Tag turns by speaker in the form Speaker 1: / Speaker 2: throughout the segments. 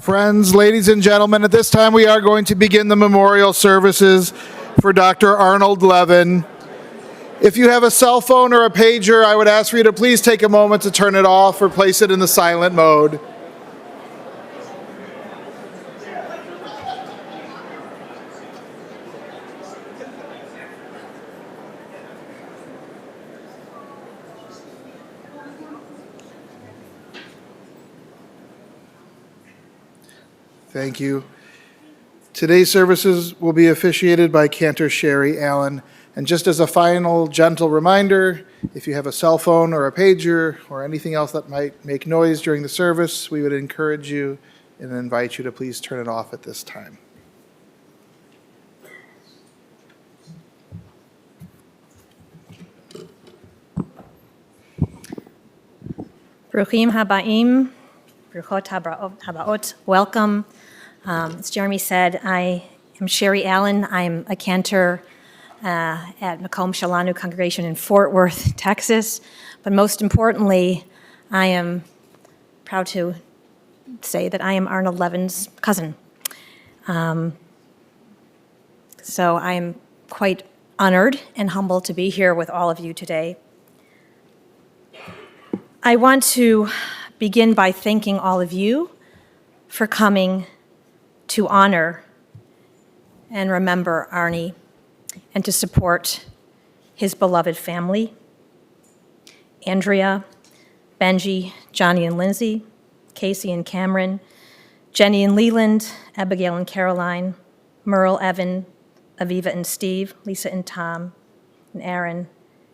Speaker 1: Friends, ladies and gentlemen, at this time we are going to begin the memorial services for Dr. Arnold Levin. If you have a cell phone or a pager, I would ask for you to please take a moment to turn it off or place it in the silent mode. Thank you. Today's services will be officiated by Cantor Sherry Allen. And just as a final gentle reminder, if you have a cell phone or a pager or anything else that might make noise during the service, we would encourage you and invite you to please turn it off at this time.
Speaker 2: Bruchim habaim, bruchot habaot, welcome. As Jeremy said, I am Sherry Allen. I'm a cantor at Makom Shalanu Congregation in Fort Worth, Texas. But most importantly, I am proud to say that I am Arnold Levin's cousin. So I am quite honored and humbled to be here with all of you today. I want to begin by thanking all of you for coming to honor and remember Arnie and to support his beloved family, Andrea, Benji, Johnny and Lindsay, Casey and Cameron, Jenny and Leland, Abigail and Caroline, Merle, Evan, Aviva and Steve, Lisa and Tom, and Aaron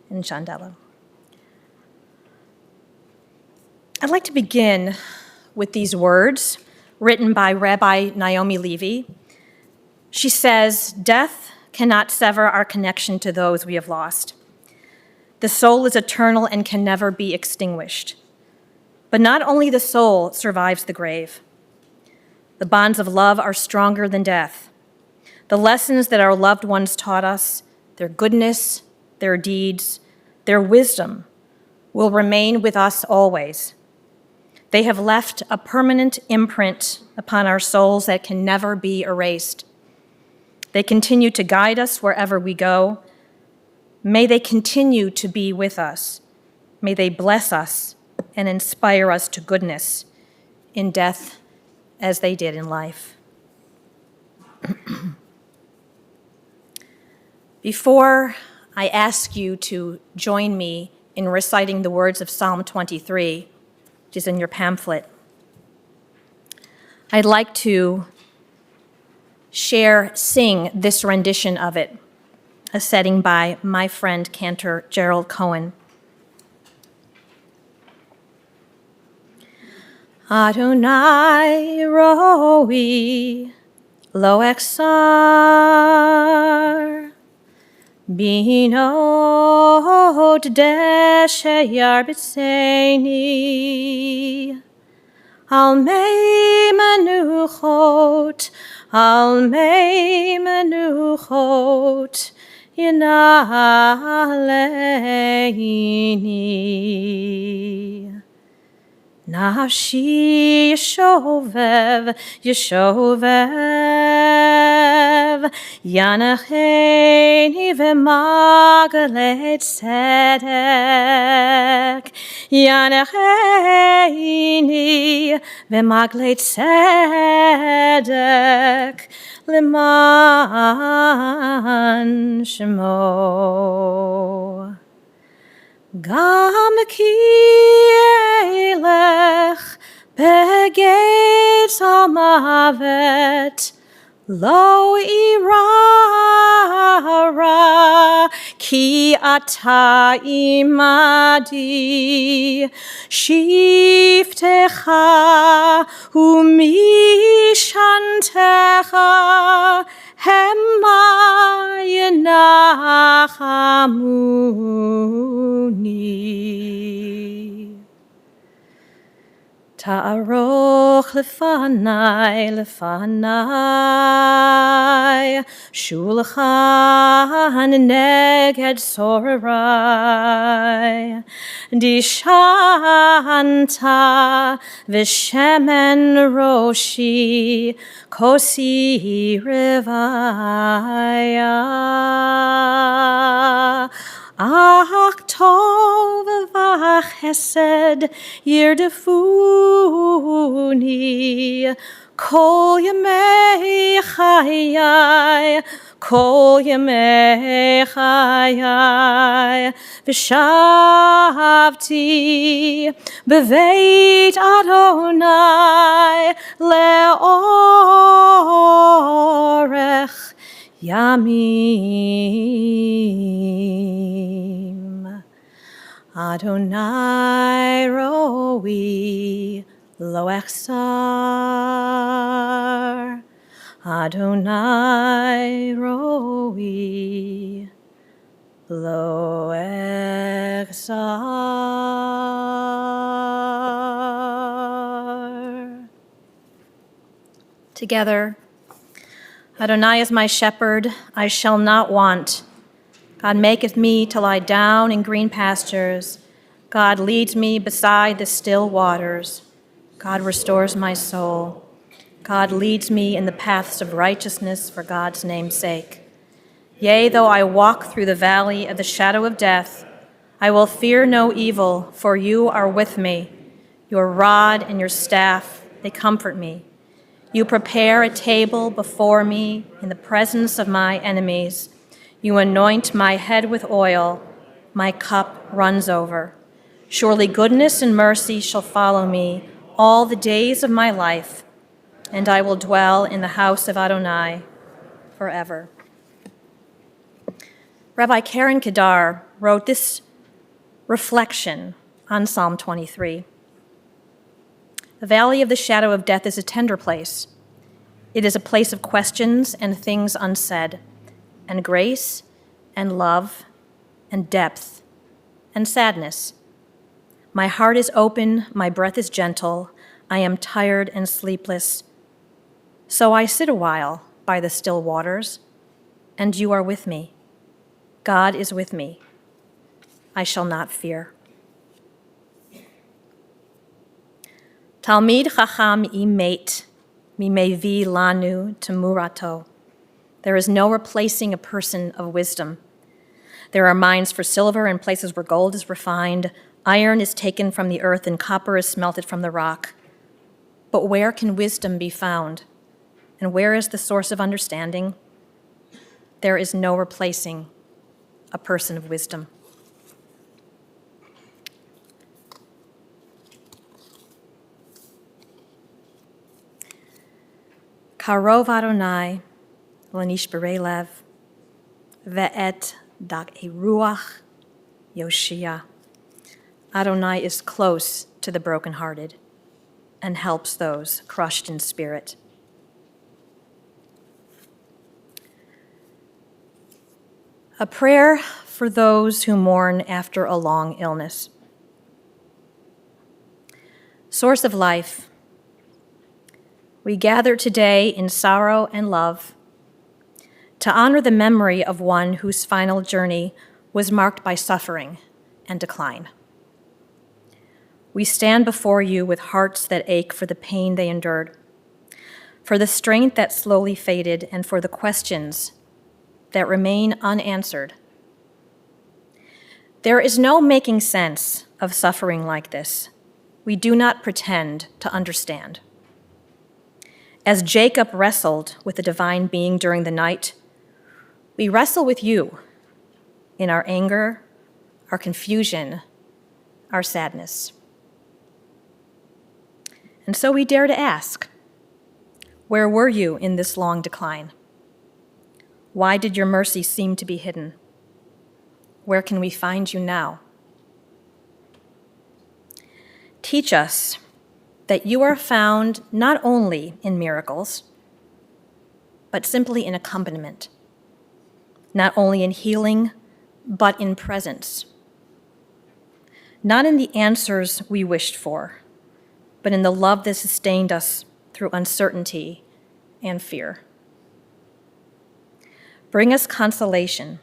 Speaker 2: and Chandela. I'd like to begin with these words written by Rabbi Naomi Levy. She says, "Death cannot sever our connection to those we have lost. The soul is eternal and can never be extinguished. But not only the soul survives the grave. The bonds of love are stronger than death. The lessons that our loved ones taught us, their goodness, their deeds, their wisdom, will remain with us always. They have left a permanent imprint upon our souls that can never be erased. They continue to guide us wherever we go. May they continue to be with us. May they bless us and inspire us to goodness in death as they did in life." Before I ask you to join me in reciting the words of Psalm 23, which is in your pamphlet, I'd like to sing this rendition of it, a setting by my friend Cantor Gerald Cohen. Adonai roi lo exar Bino deshayar b'tseini Al mei menuchot Yinaleini Nafshi yeshovev Yanacheni v'magalet tzedek Yanacheni v'magalet tzedek Leman shemo Gam ki elech begeit hamavet lo irara ki ata imadi shiftecha umishantecha hema yenachamuni Ta'aroch לפניי, לפניי, שולחן נגד צורריי. דשנת ושמן ראשי, כוסי רוויה. אך טוב וחסד ירדפוני כל ימי חיי, כל ימי חיי. ושבתי בבית אדוני לאורך ימים. אדוני רואי לא אחסר, אדוני רואי לא אחסר. Together, Adonai is my shepherd, I shall not want. God maketh me to lie down in green pastures. God leads me beside the still waters. God restores my soul. God leads me in the paths of righteousness for God's name's sake. Yea, though I walk through the valley of the shadow of death, I will fear no evil, for you are with me. Your rod and your staff, they comfort me. You prepare a table before me in the presence of my enemies. You anoint my head with oil. My cup runs over. Surely goodness and mercy shall follow me all the days of my life, and I will dwell in the house of Adonai forever. Rabbi Karen Kedar wrote this reflection on Psalm 23. The valley of the shadow of death is a tender place. It is a place of questions and things unsaid, and grace and love and depth and sadness. My heart is open, my breath is gentle, I am tired and sleepless. So I sit a while by the still waters, and you are with me. God is with me. I shall not fear. Talmid chacham imet mimevi lanu temurato. There is no replacing a person of wisdom. There are mines for silver and places where gold is refined. Iron is taken from the earth and copper is smelted from the rock. But where can wisdom be found? And where is the source of understanding? There is no replacing a person of wisdom. Karov Adonai l'nishberei lev ve'et dak'ei ruach yoshia. Adonai is close to the brokenhearted and helps those crushed in spirit. A prayer for those who mourn after a long illness. Source of life, we gather today in sorrow and love to honor the memory of one whose final journey was marked by suffering and decline. We stand before you with hearts that ache for the pain they endured, for the strength that slowly faded, and for the questions that remain unanswered. There is no making sense of suffering like this. We do not pretend to understand. As Jacob wrestled with the divine being during the night, we wrestle with you in our anger, our confusion, our sadness. And so we dare to ask, where were you in this long decline? Why did your mercy seem to be hidden? Where can we find you now? Teach us that you are found not only in miracles, but simply in accompaniment, not only in healing, but in presence, not in the answers we wished for, but in the love that sustained us through uncertainty and fear. Bring us consolation,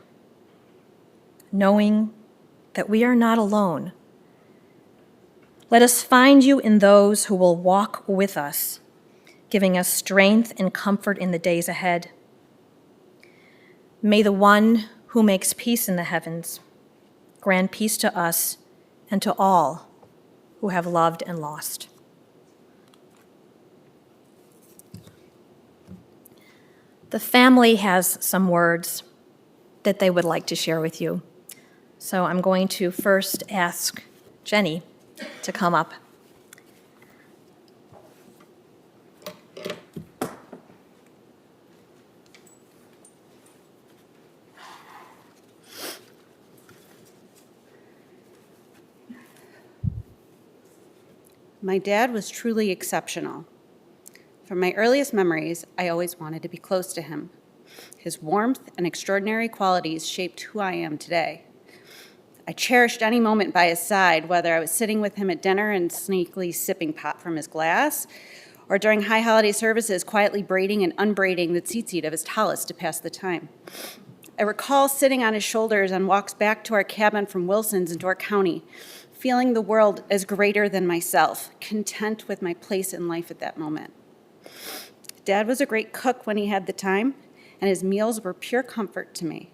Speaker 2: knowing that we are not alone. Let us find you in those who will walk with us, giving us strength and comfort in the days ahead. May the one who makes peace in the heavens grant peace to us and to all who have loved and lost. The family has some words that they would like to share with you. So I'm going to first ask Jenny to come up.
Speaker 3: My dad was truly exceptional. From my earliest memories, I always wanted to be close to him. His warmth and extraordinary qualities shaped who I am today. I cherished any moment by his side, whether I was sitting with him at dinner and sneakily sipping pop from his glass, or during high holiday services, quietly braiding and unbraiding the tzitzit of his tallis to pass the time. I recall sitting on his shoulders on walks back to our cabin from Wilson's in Door County, feeling the world as greater than myself, content with my place in life at that moment. Dad was a great cook when he had the time, and his meals were pure comfort to me.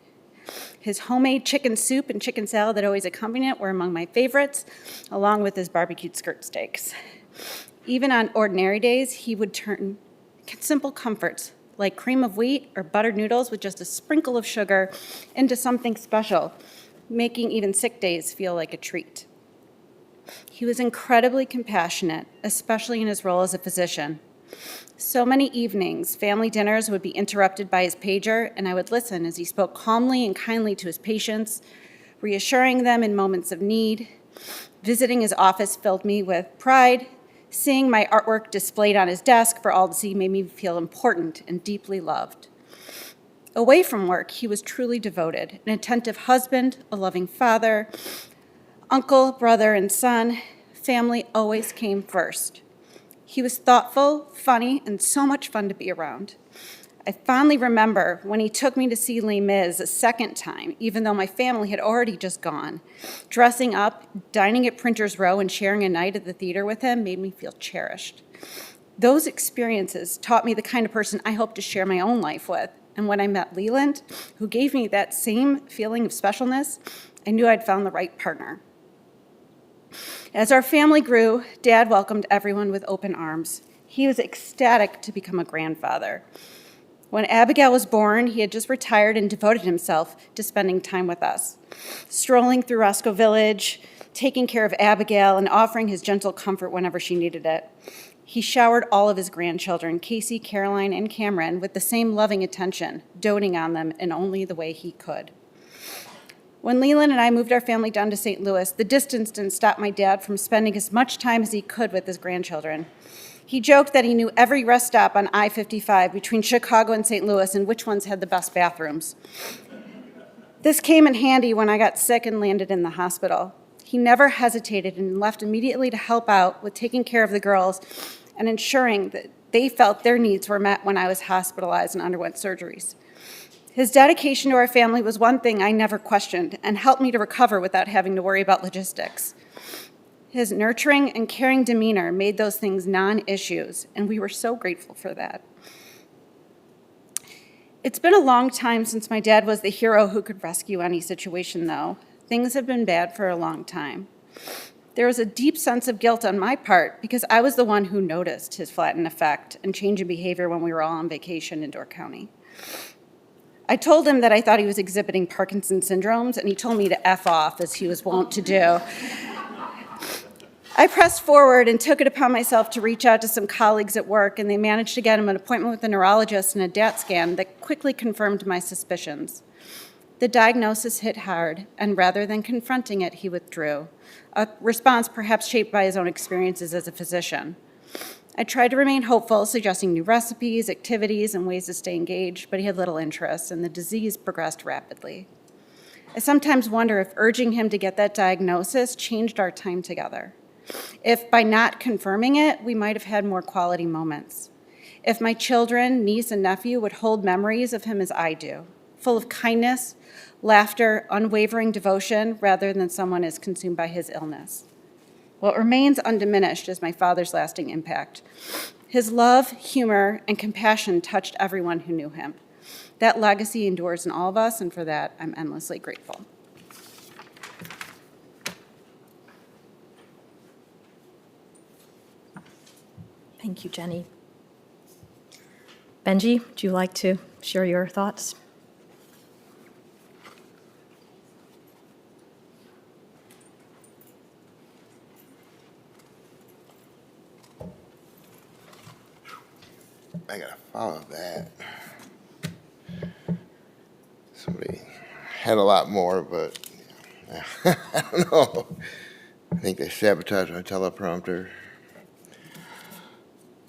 Speaker 3: His homemade chicken soup and chicken salad that always accompanied it were among my favorites, along with his barbecued skirt steaks. Even on ordinary days, he would turn simple comforts like cream of wheat or buttered noodles with just a sprinkle of sugar into something special, making even sick days feel like a treat. He was incredibly compassionate, especially in his role as a physician. So many evenings, family dinners would be interrupted by his pager, and I would listen as he spoke calmly and kindly to his patients, reassuring them in moments of need. Visiting his office filled me with pride. Seeing my artwork displayed on his desk for all to see made me feel important and deeply loved. Away from work, he was truly devoted, an attentive husband, a loving father, uncle, brother, and son. Family always came first. He was thoughtful, funny, and so much fun to be around. I fondly remember when he took me to see Les Mis a second time, even though my family had already just gone. Dressing up, dining at Printer's Row, and sharing a night at the theater with him made me feel cherished. Those experiences taught me the kind of person I hope to share my own life with. And when I met Leland, who gave me that same feeling of specialness, I knew I'd found the right partner. As our family grew, Dad welcomed everyone with open arms. He was ecstatic to become a grandfather. When Abigail was born, he had just retired and devoted himself to spending time with us, strolling through Roscoe Village, taking care of Abigail, and offering his gentle comfort whenever she needed it. He showered all of his grandchildren, Casey, Caroline, and Cameron, with the same loving attention, doting on them in only the way he could. When Leland and I moved our family down to St. Louis, the distance didn't stop my dad from spending as much time as he could with his grandchildren. He joked that he knew every rest stop on I-55 between Chicago and St. Louis and which ones had the best bathrooms. This came in handy when I got sick and landed in the hospital. He never hesitated and left immediately to help out with taking care of the girls and ensuring that they felt their needs were met when I was hospitalized and underwent surgeries. His dedication to our family was one thing I never questioned and helped me to recover without having to worry about logistics. His nurturing and caring demeanor made those things non-issues, and we were so grateful for that. It's been a long time since my dad was the hero who could rescue any situation, though. Things have been bad for a long time. There was a deep sense of guilt on my part because I was the one who noticed his flattened effect and change in behavior when we were all on vacation in Door County. I told him that I thought he was exhibiting Parkinson's syndromes, and he told me to F off, as he was wont to do. I pressed forward and took it upon myself to reach out to some colleagues at work, and they managed to get him an appointment with a neurologist and a DAT scan that quickly confirmed my suspicions. The diagnosis hit hard, and rather than confronting it, he withdrew, a response perhaps shaped by his own experiences as a physician. I tried to remain hopeful, suggesting new recipes, activities, and ways to stay engaged, but he had little interest, and the disease progressed rapidly. I sometimes wonder if urging him to get that diagnosis changed our time together. If by not confirming it, we might have had more quality moments. If my children, niece, and nephew would hold memories of him as I do, full of kindness, laughter, unwavering devotion, rather than someone as consumed by his illness. What remains undiminished is my father's lasting impact. His love, humor, and compassion touched everyone who knew him. That legacy endures in all of us, and for that, I'm endlessly grateful.
Speaker 2: Thank you, Jenny. Benji, would you like to share your thoughts?
Speaker 4: I gotta follow that. Somebody had a lot more, but I don't know. I think they sabotaged my teleprompter.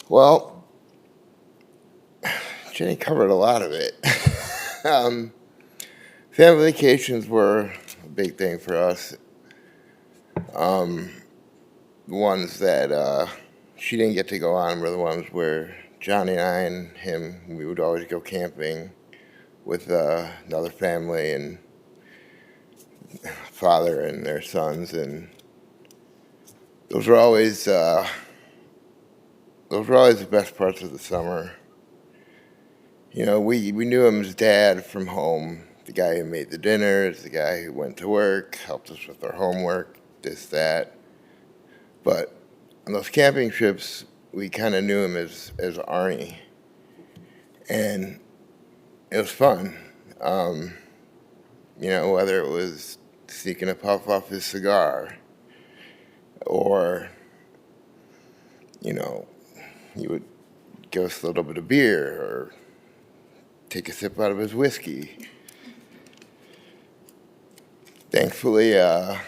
Speaker 4: Well, Jenny covered a lot of it. Family vacations were a big thing for us. The ones that she didn't get to go on were the ones where Johnny and I and him, we would always go camping with another family and father and their sons, and those were always the best parts of the summer. You know, we knew him as Dad from home, the guy who made the dinners, the guy who went to work, helped us with our homework, this, that. But on those camping trips, we kind of knew him as Arnie, and it was fun. You know, whether it was sneaking a puff off his cigar, or, you know, he would give us a little bit of beer, or take a sip out of his whiskey. Thankfully, I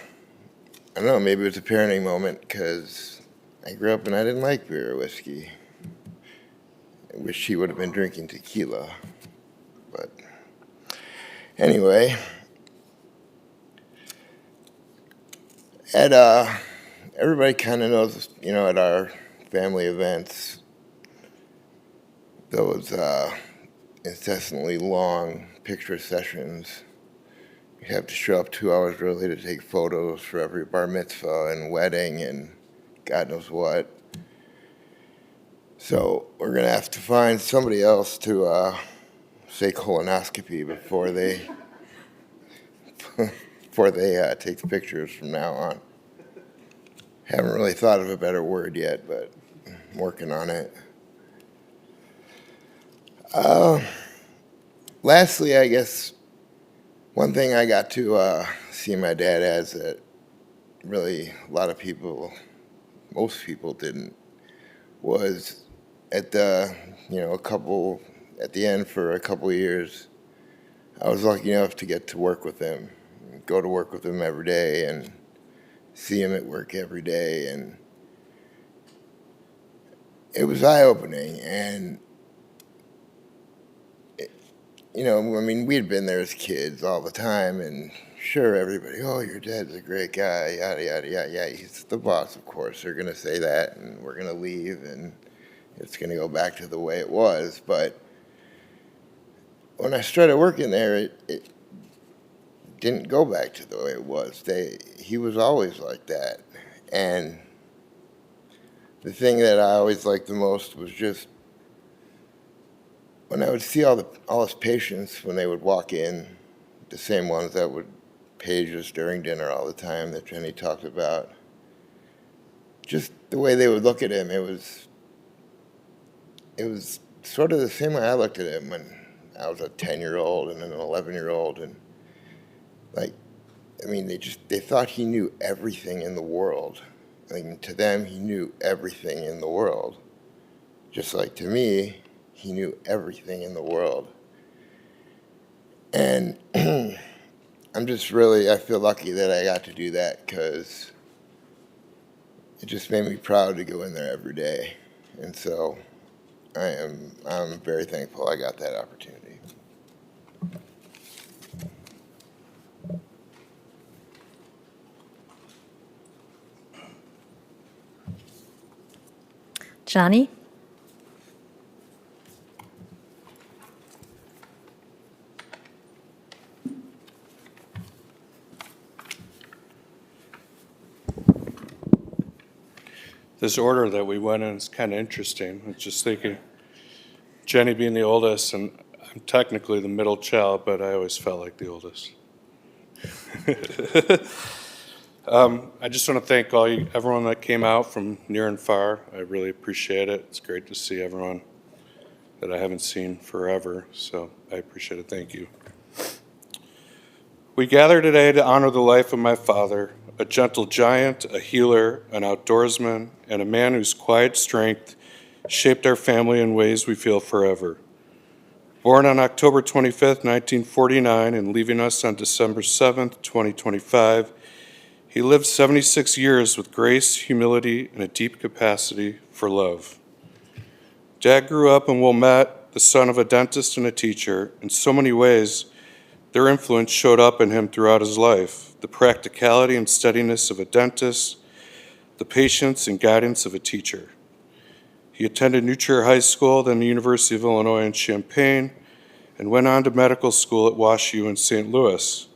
Speaker 4: don't know, maybe it was a parenting moment, because I grew up and I didn't like beer or whiskey. I wish he would have been drinking tequila. But anyway, everybody kind of knows, you know, at our family events, those incessantly long picture sessions. You have to show up 2 hours early to take photos for every bar mitzvah and wedding and God knows what. So we're going to have to find somebody else to say colonoscopy before they take the pictures from now on. Haven't really thought of a better word yet, but I'm working on it. Lastly, I guess one thing I got to see my dad as that really a lot of people, most people didn't, was at the, you know, at the end for a couple of years, I was lucky enough to get to work with him, go to work with him every day and see him at work every day. And it was eye-opening. And, you know, I mean, we had been there as kids all the time, and sure, everybody, oh, your dad's a great guy, yada, yada, yada, yeah, he's the boss, of course. They're going to say that, and we're going to leave, and it's going to go back to the way it was. But when I started working there, it didn't go back to the way it was. He was always like that. And the thing that I always liked the most was just when I would see all his patients when they would walk in, the same ones that would page us during dinner all the time that Jenny talked about, just the way they would look at him, it was sort of the same way I looked at him when I was a 10-year-old and an 11-year-old, and like, I mean, they thought he knew everything in the world. I mean, to them, he knew everything in the world. Just like to me, he knew everything in the world. And I feel lucky that I got to do that, because it just made me proud to go in there every day. And so I'm very thankful I got that opportunity.
Speaker 2: Johnny?
Speaker 5: This order that we went in is kind of interesting. I was just thinking, Jenny being the oldest, and I'm technically the middle child, but I always felt like the oldest. I just want to thank everyone that came out from near and far. I really appreciate it. It's great to see everyone that I haven't seen forever, so I appreciate it. Thank you. We gather today to honor the life of my father, a gentle giant, a healer, an outdoorsman, and a man whose quiet strength shaped our family in ways we feel forever. Born on October 25th, 1949, and leaving us on December 7th, 2025, he lived 76 years with grace, humility, and a deep capacity for love. Dad grew up in Wilmette, the son of a dentist and a teacher. In so many ways, their influence showed up in him throughout his life: the practicality and steadiness of a dentist, the patience and guidance of a teacher. He attended New Trier High School, then the University of Illinois in Champaign, and went on to medical school at WashU in St. Louis.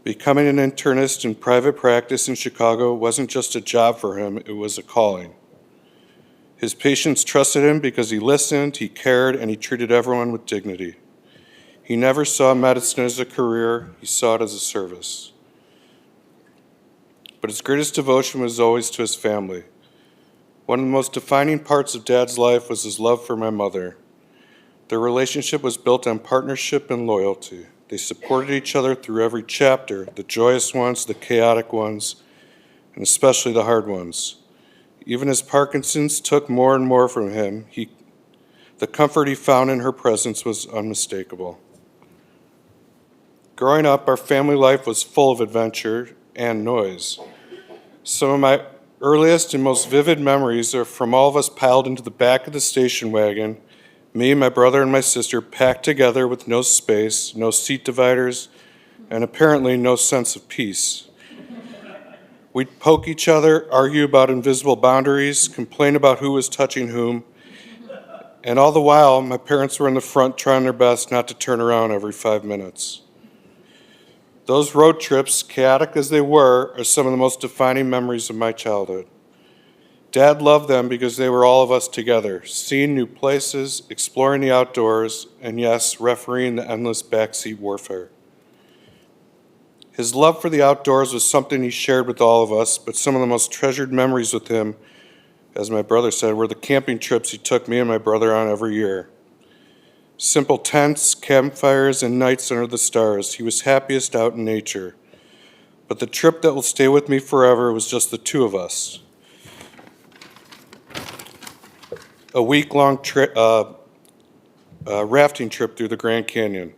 Speaker 5: Becoming an internist in private practice in Chicago wasn't just a job for him, it was a calling. His patients trusted him because he listened, he cared, and he treated everyone with dignity. He never saw medicine as a career, he saw it as a service. But his greatest devotion was always to his family. One of the most defining parts of Dad's life was his love for my mother. Their relationship was built on partnership and loyalty. They supported each other through every chapter, the joyous ones, the chaotic ones, and especially the hard ones. Even as Parkinson's took more and more from him, the comfort he found in her presence was unmistakable. Growing up, our family life was full of adventure and noise. Some of my earliest and most vivid memories are from all of us piled into the back of the station wagon, me, my brother, and my sister packed together with no space, no seat dividers, and apparently no sense of peace. We'd poke each other, argue about invisible boundaries, complain about who was touching whom, and all the while, my parents were in the front trying their best not to turn around every 5 minutes. Those road trips, chaotic as they were, are some of the most defining memories of my childhood. Dad loved them because they were all of us together, seeing new places, exploring the outdoors, and yes, refereeing the endless backseat warfare. His love for the outdoors was something he shared with all of us, but some of the most treasured memories with him, as my brother said, were the camping trips he took me and my brother on every year. Simple tents, campfires, and nights under the stars. He was happiest out in nature. But the trip that will stay with me forever was just the two of us. A week-long rafting trip through the Grand Canyon.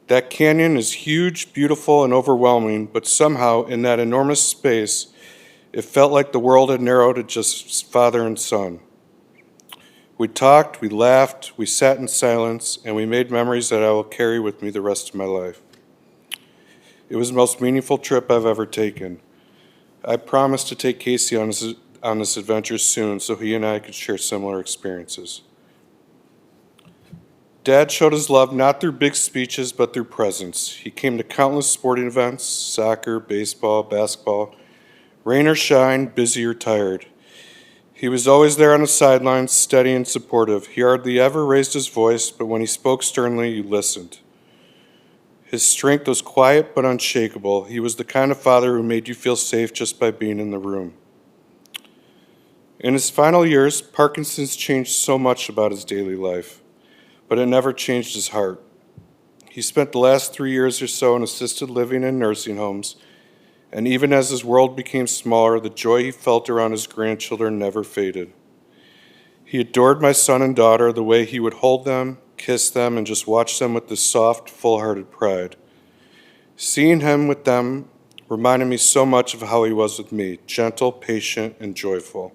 Speaker 5: That canyon is huge, beautiful, and overwhelming, but somehow in that enormous space, it felt like the world had narrowed to just father and son. We talked, we laughed, we sat in silence, and we made memories that I will carry with me the rest of my life. It was the most meaningful trip I've ever taken. I promised to take Casey on this adventure soon so he and I could share similar experiences. Dad showed his love not through big speeches, but through presence. He came to countless sporting events, soccer, baseball, basketball, rain or shine, busy or tired. He was always there on the sidelines, steady and supportive. He hardly ever raised his voice, but when he spoke sternly, you listened. His strength was quiet but unshakable. He was the kind of father who made you feel safe just by being in the room. In his final years, Parkinson's changed so much about his daily life, but it never changed his heart. He spent the last 3 years or so in assisted living and nursing homes, and even as his world became smaller, the joy he felt around his grandchildren never faded. He adored my son and daughter, the way he would hold them, kiss them, and just watch them with this soft, full-hearted pride. Seeing him with them reminded me so much of how he was with me, gentle, patient, and joyful.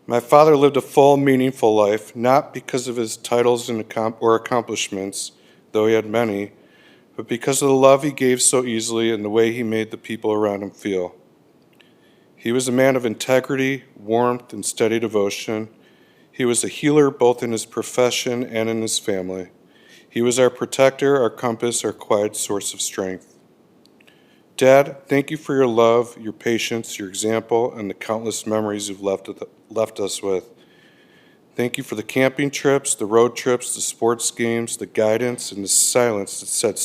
Speaker 5: My father lived a full, meaningful life, not because of his titles or accomplishments, though he had many, but because of the love he gave so easily and the way he made the people around him feel. He was a man of integrity, warmth, and steady devotion. He was a healer both in his profession and in his family. He was our protector, our compass, our quiet source of strength. Dad, thank you for your love, your patience, your example, and the countless memories you've left us with. Thank you for the camping trips, the road trips, the sports games, the guidance, and the silence that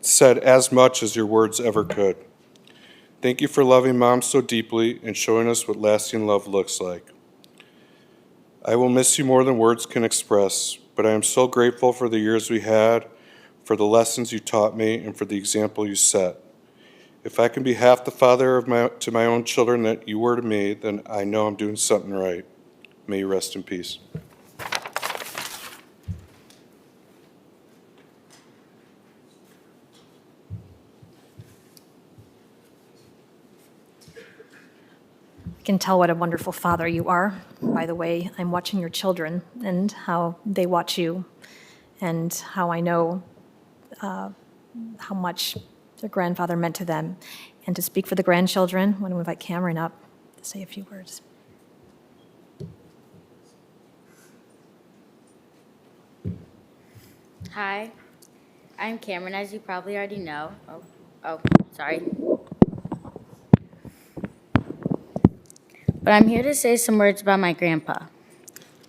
Speaker 5: said as much as your words ever could. Thank you for loving Mom so deeply and showing us what lasting love looks like. I will miss you more than words can express, but I am so grateful for the years we had, for the lessons you taught me, and for the example you set. If I can be half the father to my own children that you were to me, then I know I'm doing something right. May you rest in peace.
Speaker 2: I can tell what a wonderful father you are by the way I'm watching your children and how they watch you, and how I know how much their grandfather meant to them. And to speak for the grandchildren, I want to invite Cameron up to say a few words.
Speaker 6: Hi, I'm Cameron, as you probably already know. Sorry. But I'm here to say some words about my grandpa.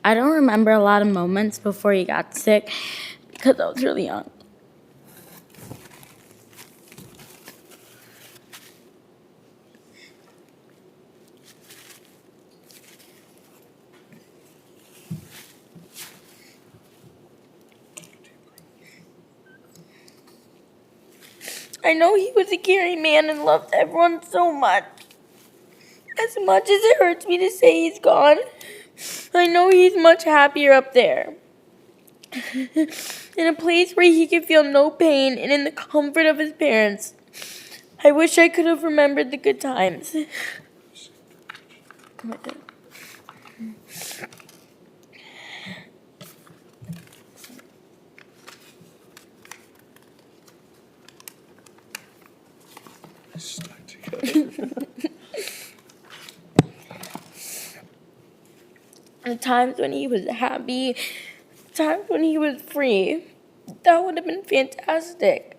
Speaker 6: I don't remember a lot of moments before he got sick because I was really young. I know he was a caring man and loved everyone so much. As much as it hurts me to say he's gone, I know he's much happier up there. In a place where he can feel no pain and in the comfort of his parents. I wish I could have remembered the good times.
Speaker 5: Stuck together.
Speaker 6: The times when he was happy, times when he was free. That would have been fantastic.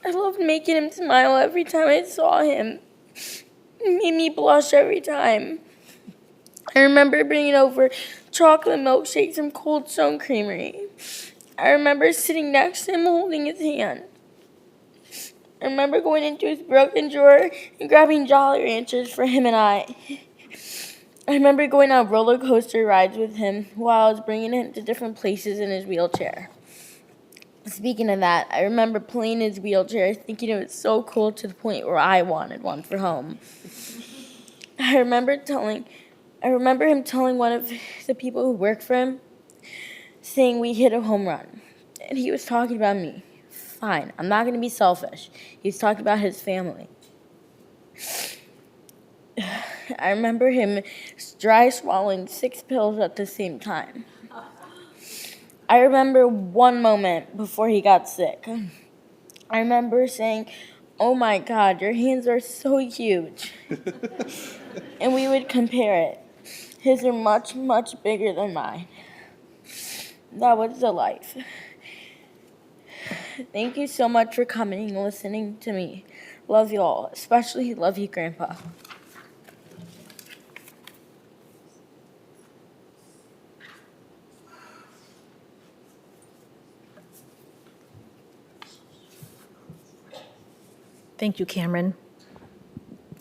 Speaker 6: I loved making him smile every time I saw him. It made me blush every time. I remember bringing over chocolate milkshakes from Cold Stone Creamery. I remember sitting next to him holding his hand. I remember going into his broken drawer and grabbing Jolly Ranchers for him and I. I remember going on roller coaster rides with him while I was bringing him to different places in his wheelchair. Speaking of that, I remember playing his wheelchair, thinking it was so cool to the point where I wanted one for home. I remember him telling one of the people who worked for him, saying we hit a home run. And he was talking about me. Fine, I'm not going to be selfish. He was talking about his family. I remember him dry swallowing 6 pills at the same time. I remember one moment before he got sick. I remember saying, "Oh my God, your hands are so huge." And we would compare it. His are much, much bigger than mine. That was the life. Thank you so much for coming and listening to me. Love you all, especially love you, Grandpa.
Speaker 2: Thank you, Cameron.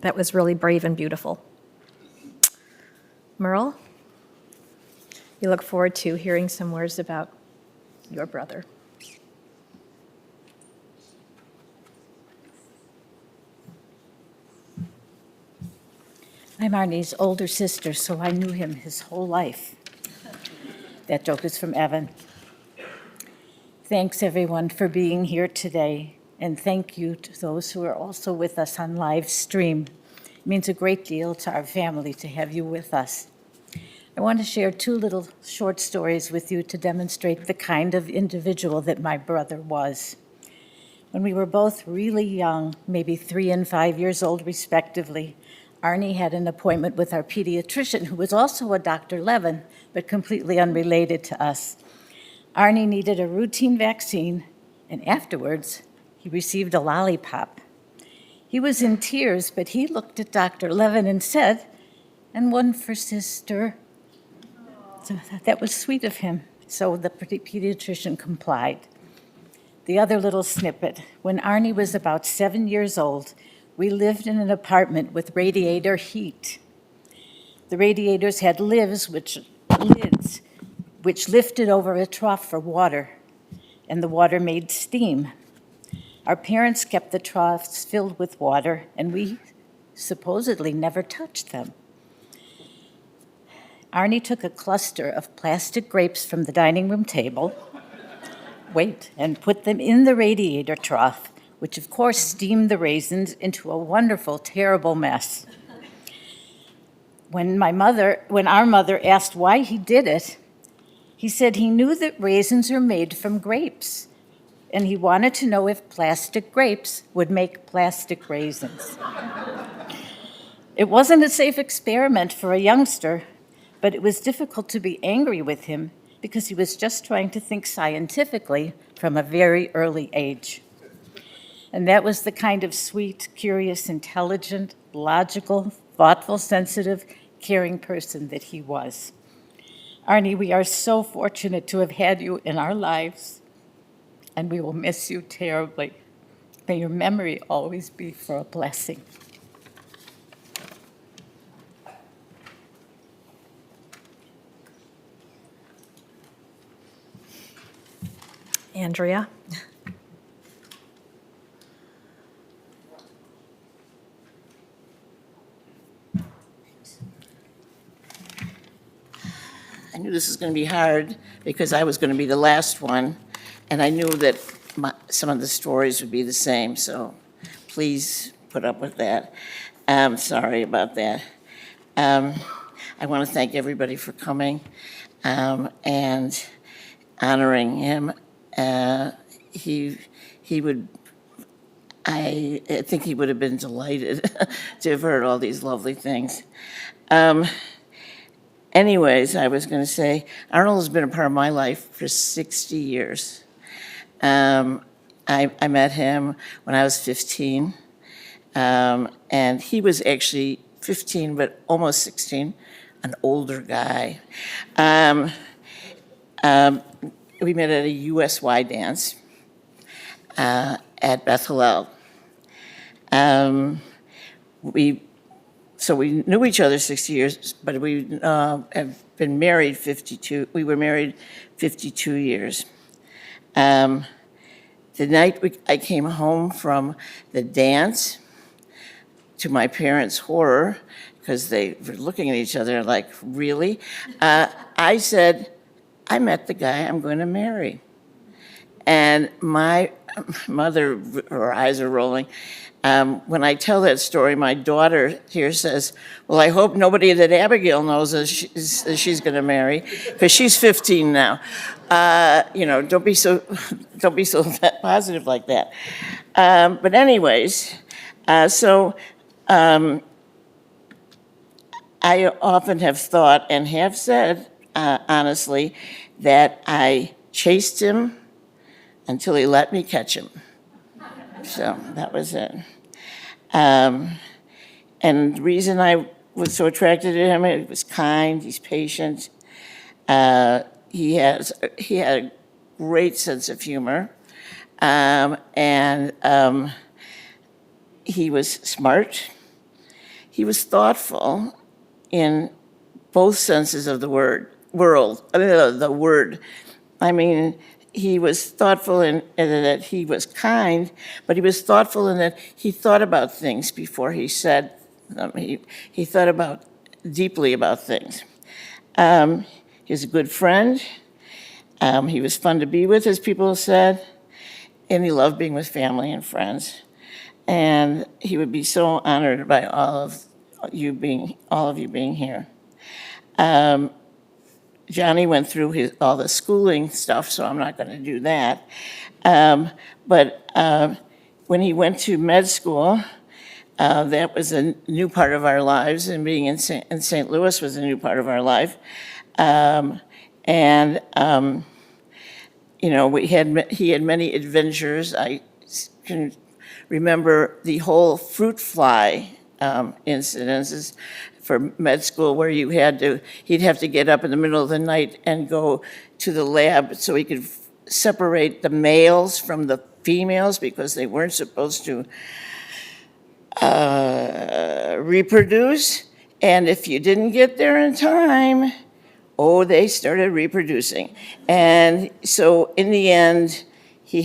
Speaker 2: That was really brave and beautiful. Merle, we look forward to hearing some words about your brother.
Speaker 7: I'm Arnie's older sister, so I knew him his whole life. That joke is from Evan. Thanks, everyone, for being here today. And thank you to those who are also with us on live stream. It means a great deal to our family to have you with us. I want to share 2 little short stories with you to demonstrate the kind of individual that my brother was. When we were both really young, maybe 3 and 5 years old respectively, Arnie had an appointment with our pediatrician, who was also a Dr. Levin, but completely unrelated to us. Arnie needed a routine vaccine, and afterwards, he received a lollipop. He was in tears, but he looked at Dr. Levin and said, "And one for sister." So that was sweet of him. So the pediatrician complied. The other little snippet, when Arnie was about 7 years old, we lived in an apartment with radiator heat. The radiators had lids which lifted over a trough for water, and the water made steam. Our parents kept the troughs filled with water, and we supposedly never touched them. Arnie took a cluster of plastic grapes from the dining room table, and put them in the radiator trough, which of course steamed the raisins into a wonderful, terrible mess. When our mother asked why he did it, he said he knew that raisins are made from grapes, and he wanted to know if plastic grapes would make plastic raisins. It wasn't a safe experiment for a youngster, but it was difficult to be angry with him because he was just trying to think scientifically from a very early age. And that was the kind of sweet, curious, intelligent, logical, thoughtful, sensitive, caring person that he was. Arnie, we are so fortunate to have had you in our lives, and we will miss you terribly. May your memory always be for a blessing.
Speaker 2: Andrea?
Speaker 8: I knew this was going to be hard because I was going to be the last one, and I knew that some of the stories would be the same, so please put up with that. Sorry about that. I want to thank everybody for coming and honoring him. I think he would have been delighted to have heard all these lovely things. Anyways, I was going to say, Arnold has been a part of my life for 60 years. I met him when I was 15, and he was actually 15, but almost 16, an older guy. We met at a USY dance at Beth Hillel. So we knew each other 60 years, but we have been married 52. We were married 52 years. The night I came home from the dance, to my parents' horror, because they were looking at each other like, really? I said, I met the guy I'm going to marry. And my mother, her eyes are rolling. When I tell that story, my daughter here says, well, I hope nobody that Abigail knows that she's going to marry, because she's 15 now. Don't be so positive like that. But anyways, I often have thought and have said, honestly, that I chased him until he let me catch him. So that was it. And the reason I was so attracted to him, he was kind, he's patient. He had a great sense of humor. And he was smart. He was thoughtful in both senses of the word. I mean, he was thoughtful in that he was kind, but he was thoughtful in that he thought about things before he said them. He thought deeply about things. He was a good friend. He was fun to be with, as people said, and he loved being with family and friends. And he would be so honored by all of you being here. Johnny went through all the schooling stuff, so I'm not going to do that. But when he went to med school, that was a new part of our lives, and being in St. Louis was a new part of our life. And you know, he had many adventures. I can remember the whole fruit fly incidences for med school, where he'd have to get up in the middle of the night and go to the lab so he could separate the males from the females, because they weren't supposed to reproduce. And if you didn't get there in time, oh, they started reproducing. And so in the end, he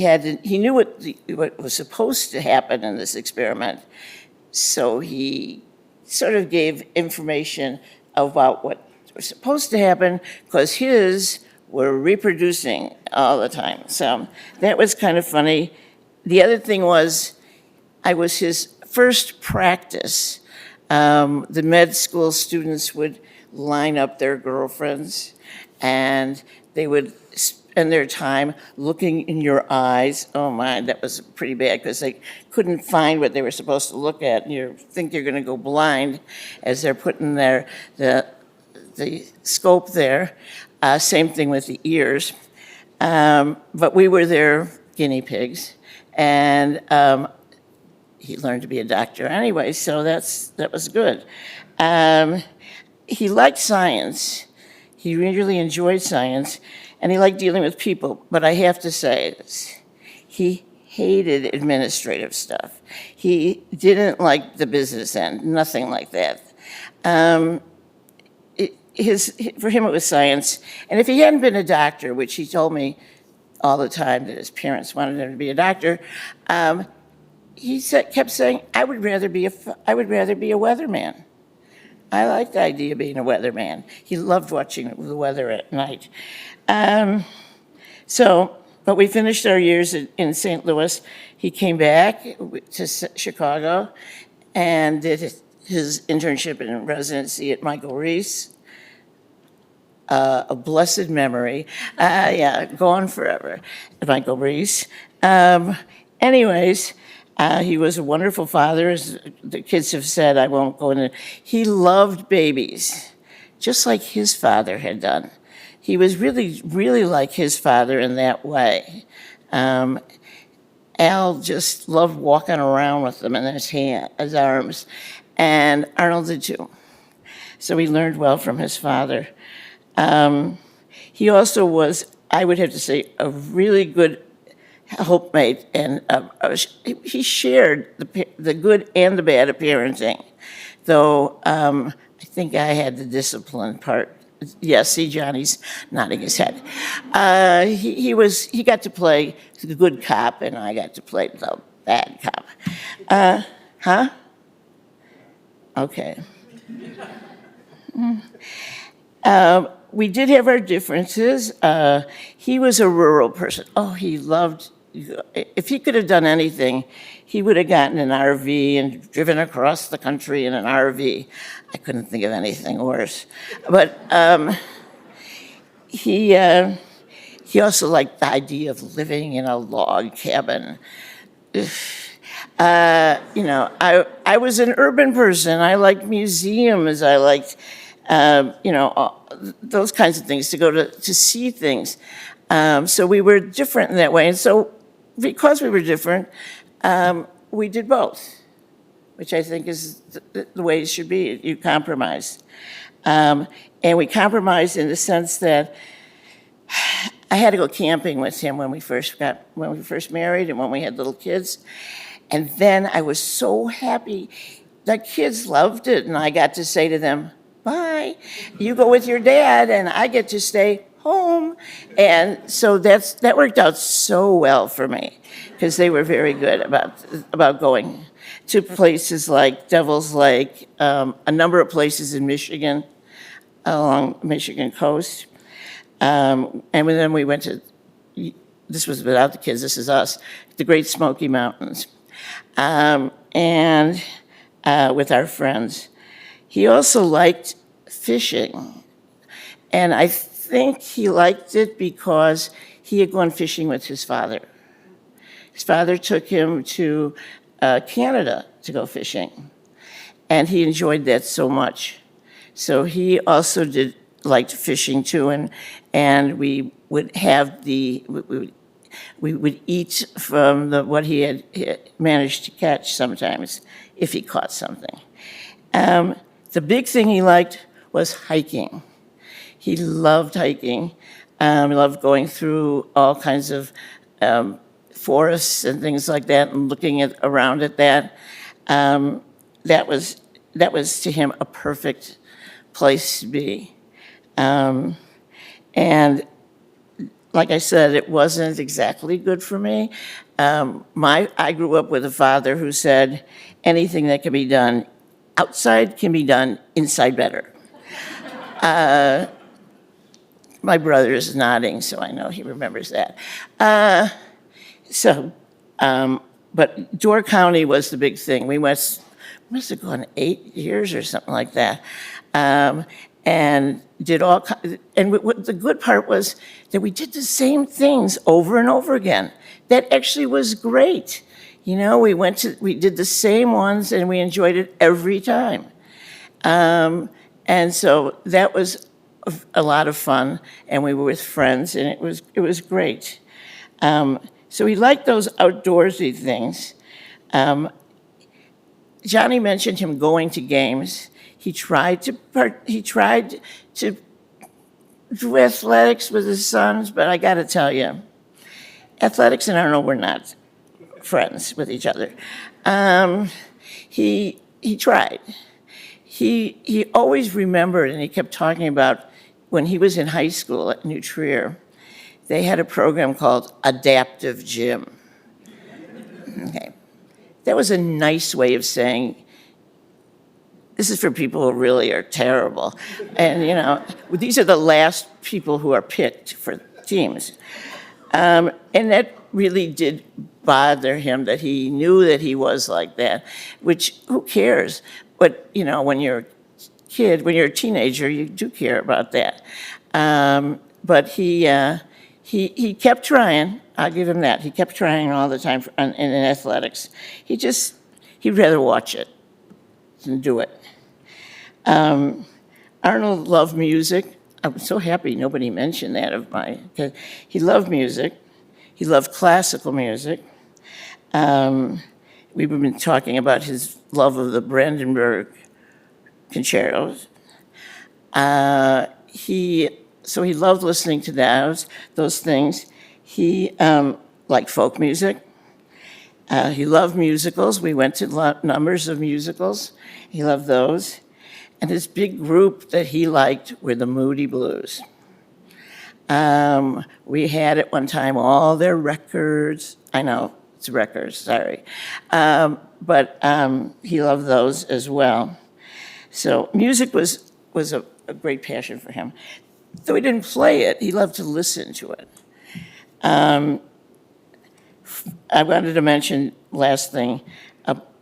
Speaker 8: knew what was supposed to happen in this experiment. So he sort of gave information about what was supposed to happen, because his were reproducing all the time. So that was kind of funny. The other thing was, I was his first practice. The med school students would line up their girlfriends, and they would spend their time looking in your eyes. Oh my, that was pretty bad, because they couldn't find what they were supposed to look at, and you think you're going to go blind as they're putting the scope there. Same thing with the ears. But we were their guinea pigs, and he learned to be a doctor anyway, so that was good. He liked science. He really enjoyed science, and he liked dealing with people. But I have to say this, he hated administrative stuff. He didn't like the business end, nothing like that. For him, it was science. And if he hadn't been a doctor, which he told me all the time that his parents wanted him to be a doctor, he kept saying, I would rather be a weatherman. I liked the idea of being a weatherman. He loved watching the weather at night. But we finished our years in St. Louis. He came back to Chicago and did his internship and residency at Michael Reese. A blessed memory. Gone forever, Michael Reese. Anyways, he was a wonderful father, as the kids have said. I won't go into. He loved babies, just like his father had done. He was really, really like his father in that way. Al just loved walking around with them in his arms, and Arnold did too. So he learned well from his father. He also was, I would have to say, a really good helpmate, and he shared the good and the bad of parenting, though I think I had the discipline part. Yes, see, Johnny's nodding his head. He got to play the good cop, and I got to play the bad cop. Okay. We did have our differences. He was a rural person. Oh, he loved, if he could have done anything, he would have gotten an RV and driven across the country in an RV. I couldn't think of anything worse. But he also liked the idea of living in a log cabin. I was an urban person. I liked museums. I liked, those kinds of things, to go to see things. So we were different in that way. And so because we were different, we did both, which I think is the way it should be. You compromise. And we compromised in the sense that I had to go camping with him when we first married and when we had little kids. And then I was so happy. The kids loved it, and I got to say to them, bye, you go with your dad, and I get to stay home. And so that worked out so well for me, because they were very good about going to places like Devil's Lake, a number of places in Michigan, along Michigan coast. And then we went to, this was without the kids, this is us, the Great Smoky Mountains, and with our friends. He also liked fishing, and I think he liked it because he had gone fishing with his father. His father took him to Canada to go fishing, and he enjoyed that so much. So he also liked fishing too, and we would have we would eat from what he had managed to catch sometimes, if he caught something. The big thing he liked was hiking. He loved hiking. He loved going through all kinds of forests and things like that, and looking around at that. That was to him a perfect place to be. And like I said, it wasn't exactly good for me. I grew up with a father who said, anything that can be done outside can be done inside better. My brother is nodding, so I know he remembers that. But Door County was the big thing. We must have gone 8 years or something like that. And the good part was that we did the same things over and over again. That actually was great. You know, we did the same ones and we enjoyed it every time. And so that was a lot of fun, and we were with friends, and it was great. So he liked those outdoorsy things. Johnny mentioned him going to games. He tried to do athletics with his sons, but I got to tell you, athletics and Arnold were not friends with each other. He tried. He always remembered, and he kept talking about when he was in high school at New Trier, they had a program called Adaptive Gym. Okay. That was a nice way of saying, this is for people who really are terrible. And, you know, these are the last people who are picked for teams. And that really did bother him, that he knew that he was like that, which, who cares? But, you know, when you're a teenager, you do care about that. But he kept trying. I'll give him that. He kept trying all the time in athletics. He'd rather watch it than do it. Arnold loved music. I'm so happy nobody mentioned that because he loved music. He loved classical music. We've been talking about his love of the Brandenburg concertos. So he loved listening to those things. He liked folk music. He loved musicals. We went to numbers of musicals. He loved those. And his big group that he liked were the Moody Blues. We had at one time all their records. I know, it's records, sorry. But he loved those as well. So music was a great passion for him. Though he didn't play it, he loved to listen to it. I wanted to mention last thing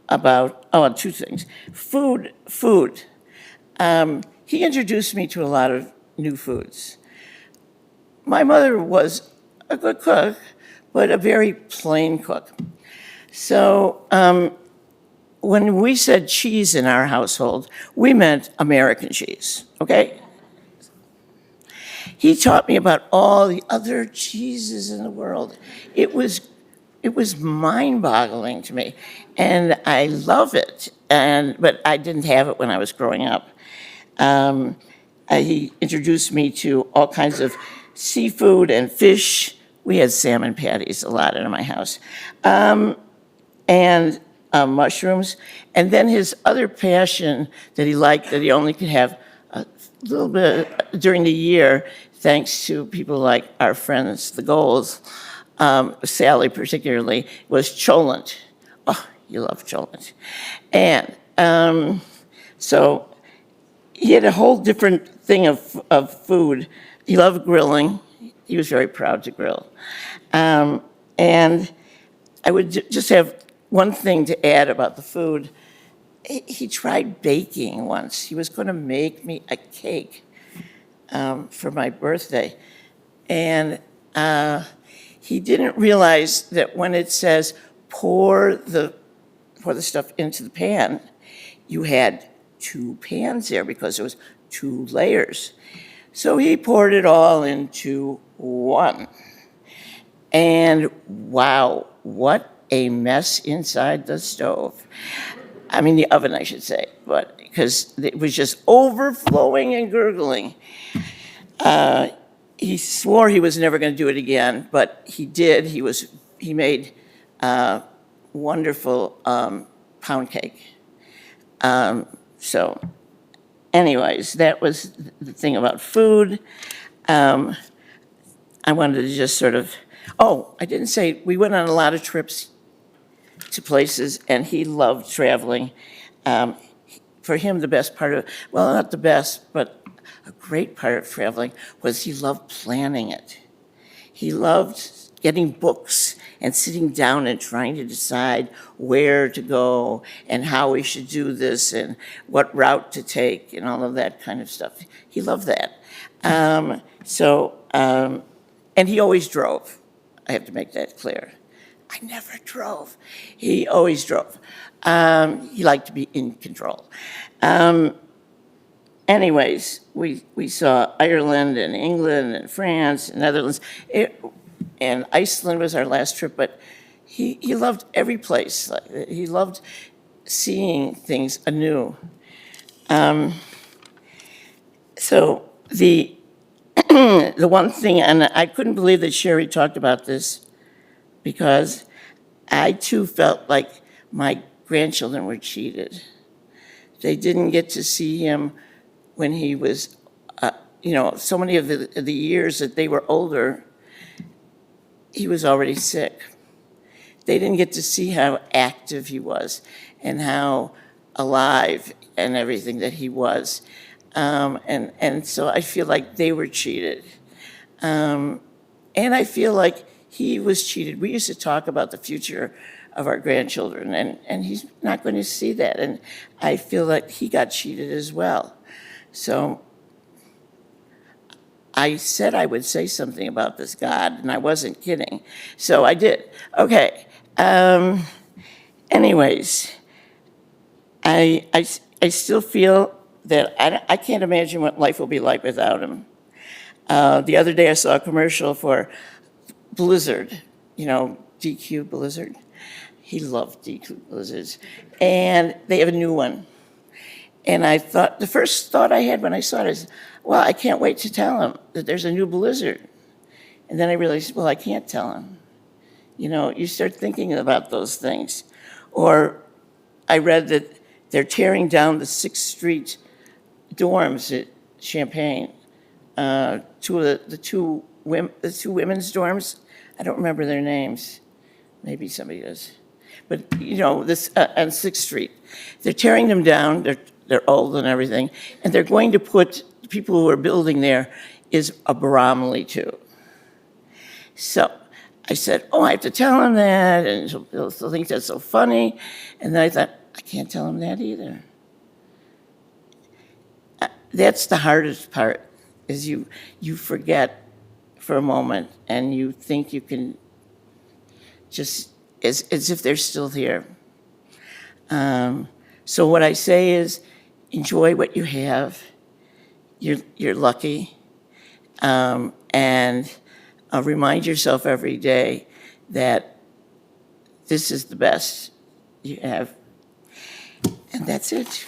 Speaker 8: about, two things. Food. He introduced me to a lot of new foods. My mother was a good cook, but a very plain cook. So when we said cheese in our household, we meant American cheese, okay? He taught me about all the other cheeses in the world. It was mind-boggling to me, and I love it. But I didn't have it when I was growing up. He introduced me to all kinds of seafood and fish. We had salmon patties a lot in my house, and mushrooms. And then his other passion that he liked, that he only could have a little bit during the year, thanks to people like our friends, the Goals, Sally particularly, was cholent. Oh, you love cholent. And so he had a whole different thing of food. He loved grilling. He was very proud to grill. And I would just have one thing to add about the food. He tried baking once. He was going to make me a cake for my birthday. And he didn't realize that when it says pour the stuff into the pan, you had 2 pans there because there was 2 layers. So he poured it all into one. And wow, what a mess inside the stove. I mean, the oven, I should say, but because it was just overflowing and gurgling. He swore he was never going to do it again, but he did. He made wonderful pound cake. So anyways, that was the thing about food. I wanted to just sort of, I didn't say, we went on a lot of trips to places, and he loved traveling. For him, the best part of, well, not the best, but a great part of traveling was he loved planning it. He loved getting books and sitting down and trying to decide where to go and how we should do this and what route to take and all of that kind of stuff. He loved that. And he always drove. I have to make that clear. I never drove. He always drove. He liked to be in control. Anyways, we saw Ireland and England and France and Netherlands. And Iceland was our last trip, but he loved every place. He loved seeing things anew. So the one thing, and I couldn't believe that Sherry talked about this, because I too felt like my grandchildren were cheated. They didn't get to see him when he was, so many of the years that they were older, he was already sick. They didn't get to see how active he was and how alive and everything that he was. And so I feel like they were cheated. And I feel like he was cheated. We used to talk about the future of our grandchildren, and he's not going to see that. And I feel like he got cheated as well. So I said I would say something about this God, and I wasn't kidding. So I did. Okay. Anyways, I still feel that I can't imagine what life will be like without him. The other day I saw a commercial for Blizzard, DQ Blizzard. He loved DQ Blizzards. And they have a new one. And I thought, the first thought I had when I saw it is, well, I can't wait to tell him that there's a new Blizzard. And then I realized, well, I can't tell him. You start thinking about those things. Or I read that they're tearing down the 6th Street dorms at Champaign. The two women's dorms, I don't remember their names. Maybe somebody does. But, this on 6th Street. They're tearing them down. They're old and everything. And they're going to put, the people who are building there is a Bromley too. So I said, I have to tell him that, and he'll think that's so funny. And then I thought, I can't tell him that either. That's the hardest part, is you forget for a moment, and you think you can just, as if they're still here. So what I say is, enjoy what you have. You're lucky. And remind yourself every day that this is the best you have. And that's it.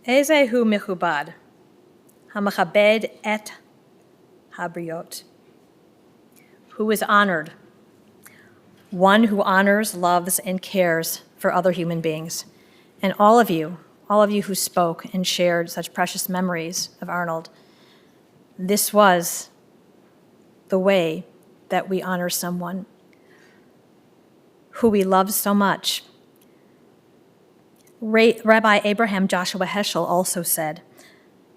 Speaker 2: Eze hu michubad, hamachabed et habriot. Who is honored? One who honors, loves, and cares for other human beings. And all of you who spoke and shared such precious memories of Arnold, this was the way that we honor someone who we love so much. Rabbi Abraham Joshua Heschel also said,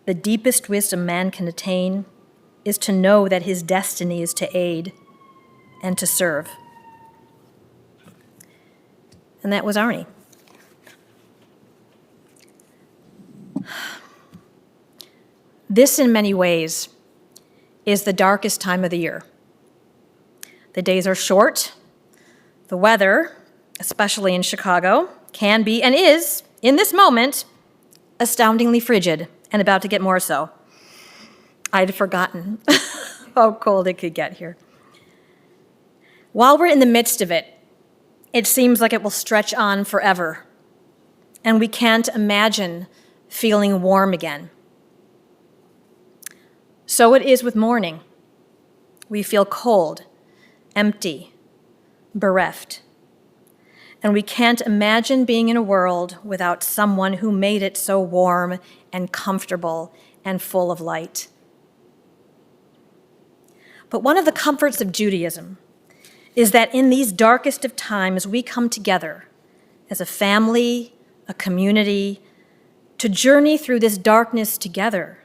Speaker 2: "The deepest wisdom man can attain is to know that his destiny is to aid and to serve. And that was Arnie. This, in many ways, is the darkest time of the year. The days are short. The weather, especially in Chicago, can be and is, in this moment, astoundingly frigid and about to get more so. I'd forgotten how cold it could get here. While we're in the midst of it, it seems like it will stretch on forever, and we can't imagine feeling warm again. So it is with mourning. We feel cold, empty, bereft, and we can't imagine being in a world without someone who made it so warm and comfortable and full of light. But one of the comforts of Judaism is that in these darkest of times, we come together as a family, a community, to journey through this darkness together,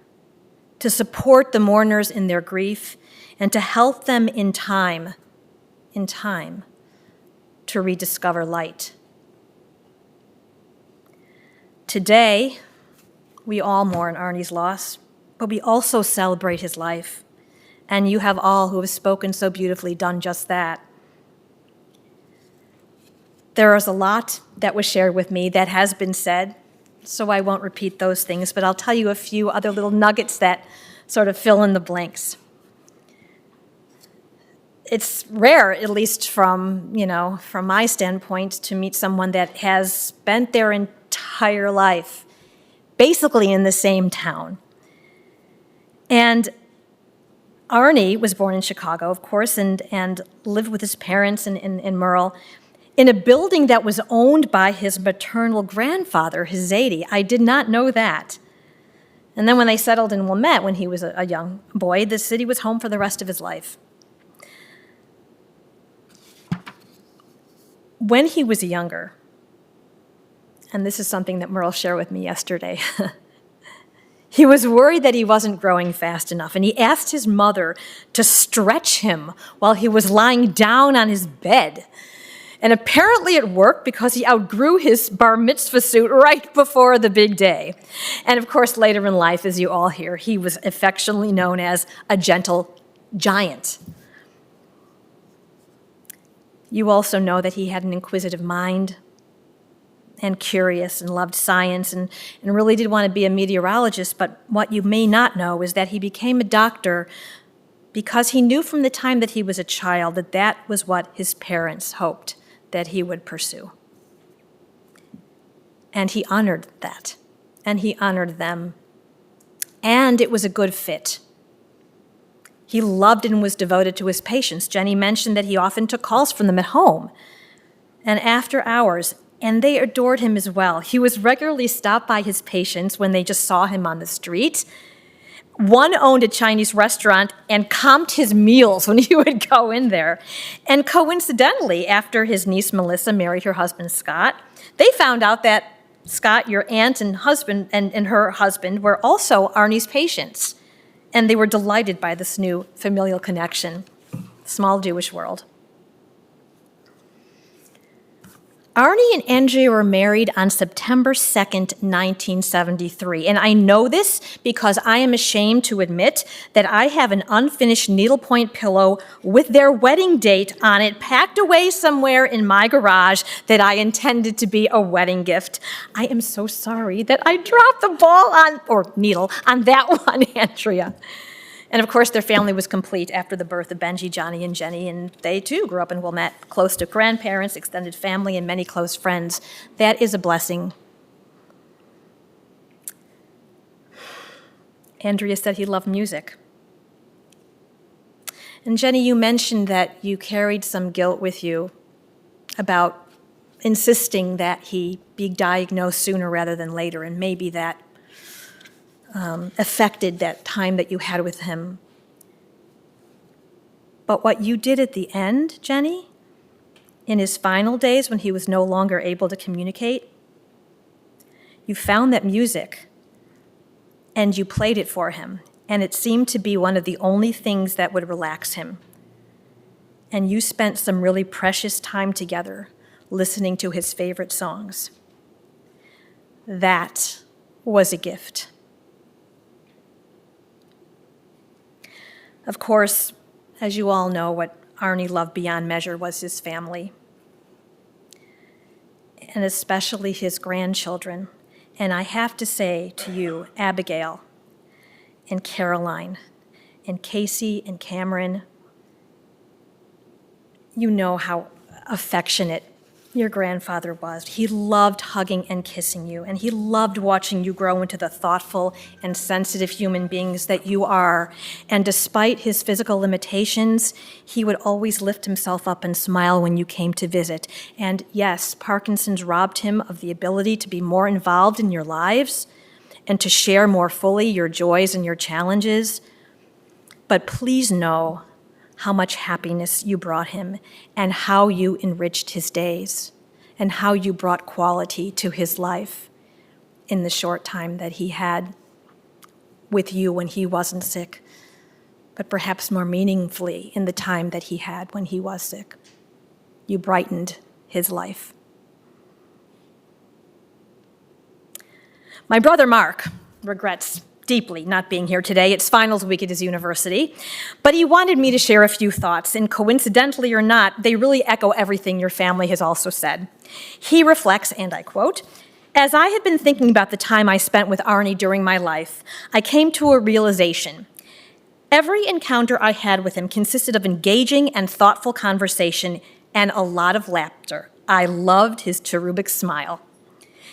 Speaker 2: to support the mourners in their grief, and to help them in time, to rediscover light. Today, we all mourn Arnie's loss, but we also celebrate his life. And you have all who have spoken so beautifully done just that. There is a lot that was shared with me that has been said, so I won't repeat those things, but I'll tell you a few other little nuggets that sort of fill in the blanks. It's rare, at least from my standpoint, to meet someone that has spent their entire life basically in the same town. And Arnie was born in Chicago, of course, and lived with his parents in Merle in a building that was owned by his maternal grandfather, his Zadie. I did not know that. And then when they settled in Wilmette when he was a young boy, the city was home for the rest of his life. When he was younger, and this is something that Merle shared with me yesterday, he was worried that he wasn't growing fast enough, and he asked his mother to stretch him while he was lying down on his bed. And apparently it worked because he outgrew his bar mitzvah suit right before the big day. And of course, later in life, as you all hear, he was affectionately known as a gentle giant. You also know that he had an inquisitive mind and curious and loved science and really did want to be a meteorologist, but what you may not know is that he became a doctor because he knew from the time that he was a child that that was what his parents hoped that he would pursue. And he honored that, and he honored them, and it was a good fit. He loved and was devoted to his patients. Jenny mentioned that he often took calls from them at home and after hours, and they adored him as well. He was regularly stopped by his patients when they just saw him on the street. One owned a Chinese restaurant and comped his meals when he would go in there. And coincidentally, after his niece Melissa married her husband Scott, they found out that Scott, your aunt and husband, and her husband were also Arnie's patients. And they were delighted by this new familial connection. Small Jewish world. Arnie and Andrea were married on September 2nd, 1973. And I know this because I am ashamed to admit that I have an unfinished needlepoint pillow with their wedding date on it packed away somewhere in my garage that I intended to be a wedding gift. I am so sorry that I dropped the ball on that one, Andrea. And of course, their family was complete after the birth of Benji, Johnny, and Jenny, and they too grew up in Wilmette, close to grandparents, extended family, and many close friends. That is a blessing. Andrea said he loved music. And Jenny, you mentioned that you carried some guilt with you about insisting that he be diagnosed sooner rather than later, and maybe that affected that time that you had with him. But what you did at the end, Jenny, in his final days when he was no longer able to communicate, you found that music and you played it for him, and it seemed to be one of the only things that would relax him. and you spent some really precious time together listening to his favorite songs. That was a gift. Of course, as you all know, what Arnie loved beyond measure was his family, and especially his grandchildren. And I have to say to you, Abigail and Caroline and Casey and Cameron, you know how affectionate your grandfather was. He loved hugging and kissing you, and he loved watching you grow into the thoughtful and sensitive human beings that you are. And despite his physical limitations, he would always lift himself up and smile when you came to visit. And yes, Parkinson's robbed him of the ability to be more involved in your lives and to share more fully your joys and your challenges. But please know how much happiness you brought him and how you enriched his days and how you brought quality to his life in the short time that he had with you when he wasn't sick, but perhaps more meaningfully in the time that he had when he was sick. You brightened his life. My brother Mark regrets deeply not being here today. It's finals week at his university, but he wanted me to share a few thoughts, and coincidentally or not, they really echo everything your family has also said. He reflects, and I quote, "As I had been thinking about the time I spent with Arnie during my life, I came to a realization. Every encounter I had with him consisted of engaging and thoughtful conversation and a lot of laughter. I loved his cherubic smile.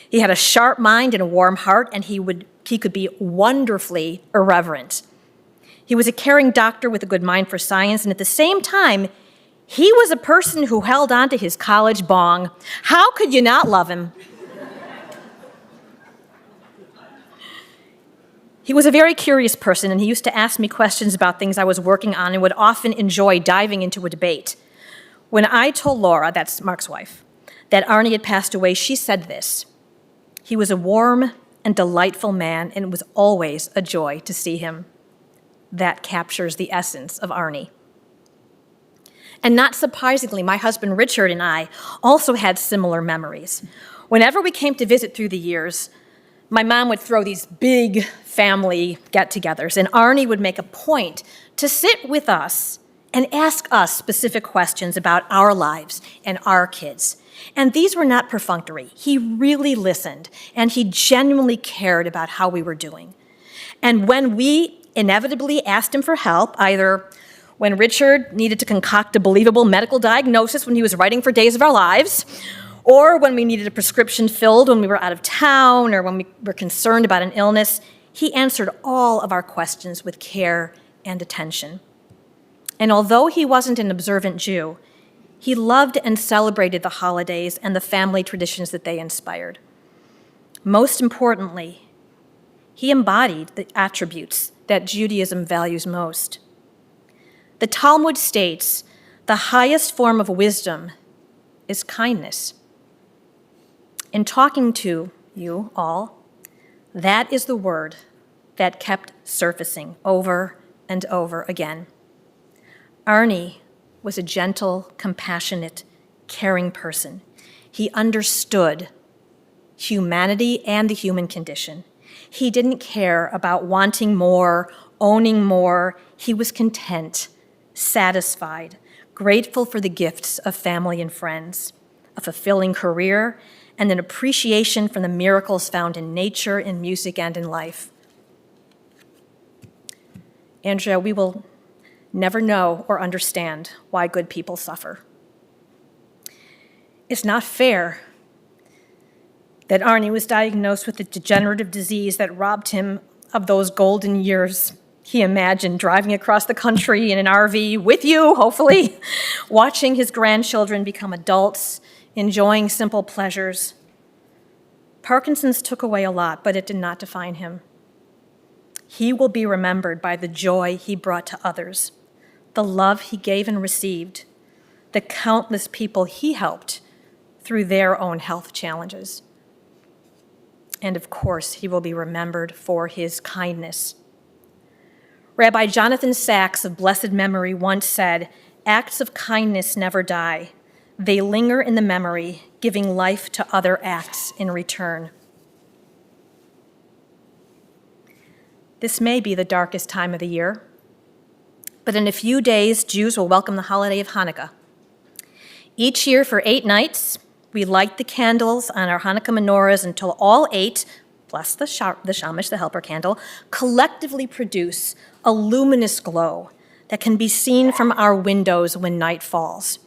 Speaker 2: He had a sharp mind and a warm heart, and he could be wonderfully irreverent. He was a caring doctor with a good mind for science, and at the same time, he was a person who held on to his college bong. How could you not love him? He was a very curious person, and he used to ask me questions about things I was working on and would often enjoy diving into a debate. When I told Laura, that's Mark's wife, that Arnie had passed away, she said this: he was a warm and delightful man, and it was always a joy to see him. That captures the essence of Arnie. And not surprisingly, my husband Richard and I also had similar memories. Whenever we came to visit through the years, my mom would throw these big family get-togethers, and Arnie would make a point to sit with us and ask us specific questions about our lives and our kids. And these were not perfunctory. He really listened, and he genuinely cared about how we were doing. And when we inevitably asked him for help, either when Richard needed to concoct a believable medical diagnosis when he was writing for Days of Our Lives, or when we needed a prescription filled when we were out of town, or when we were concerned about an illness, he answered all of our questions with care and attention. And although he wasn't an observant Jew, he loved and celebrated the holidays and the family traditions that they inspired. Most importantly, he embodied the attributes that Judaism values most. The Talmud states, the highest form of wisdom is kindness. In talking to you all, that is the word that kept surfacing over and over again. Arnie was a gentle, compassionate, caring person. He understood humanity and the human condition. He didn't care about wanting more, owning more. He was content, satisfied, grateful for the gifts of family and friends, a fulfilling career, and an appreciation for the miracles found in nature, in music, and in life. Andrea, we will never know or understand why good people suffer. It's not fair that Arnie was diagnosed with a degenerative disease that robbed him of those golden years he imagined driving across the country in an RV with you, hopefully, watching his grandchildren become adults, enjoying simple pleasures. Parkinson's took away a lot, but it did not define him. He will be remembered by the joy he brought to others, the love he gave and received, the countless people he helped through their own health challenges. And of course, he will be remembered for his kindness. Rabbi Jonathan Sacks of blessed memory once said, Acts of kindness never die. They linger in the memory, giving life to other acts in return. This may be the darkest time of the year, but in a few days, Jews will welcome the holiday of Hanukkah. Each year for 8 nights, we light the candles on our Hanukkah menorahs until all 8, plus the shamash, the helper candle, collectively produce a luminous glow that can be seen from our windows when night falls.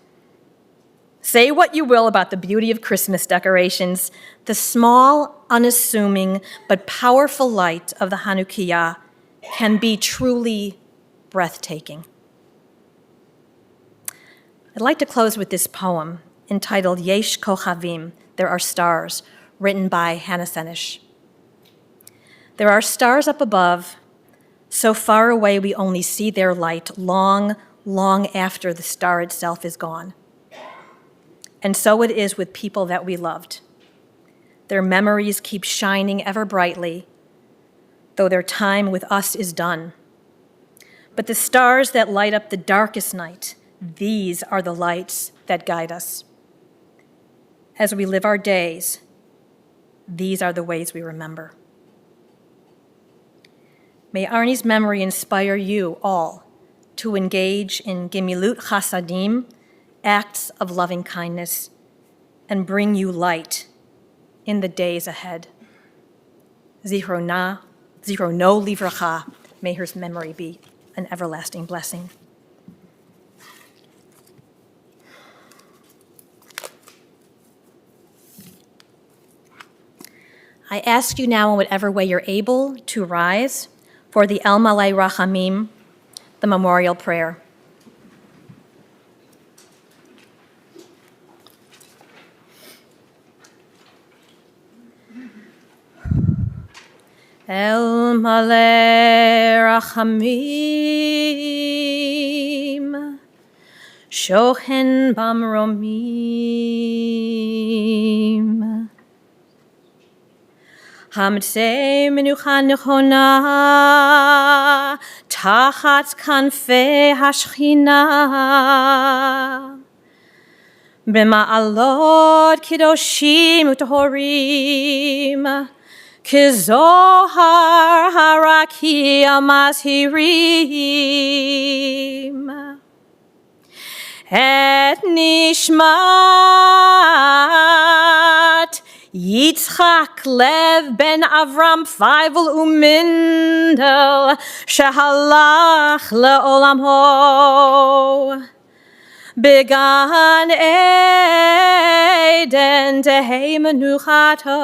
Speaker 2: Say what you will about the beauty of Christmas decorations, the small, unassuming, but powerful light of the Hanukkah can be truly breathtaking. I'd like to close with this poem entitled Yesh Kochavim, There Are Stars, written by Hannah Senish. There are stars up above, so far away we only see their light long, long after the star itself is gone. And so it is with people that we loved. Their memories keep shining ever brightly, though their time with us is done. But the stars that light up the darkest night, these are the lights that guide us. As we live our days, these are the ways we remember. May Arnie's memory inspire you all to engage in Gemilut Chasadim, acts of loving kindness, and bring you light in the days ahead. Zichrono livracha, may her memory be an everlasting blessing. I ask you now in whatever way you're able to rise for the El Malay Rachamim, the memorial prayer. El Malay Rachamim, Shochen Bamromim, Hamtzei Menucha Nechona, Tachat Kanfei Hashchina, B'ma'alot Kedoshim U'Tohorim, Kizohar Haraki Amazhirim, Et Nishmat Yitzchak Lev ben Avram Feivel Umindel Shehalach le'olamho Began Eden Tehei Menuchato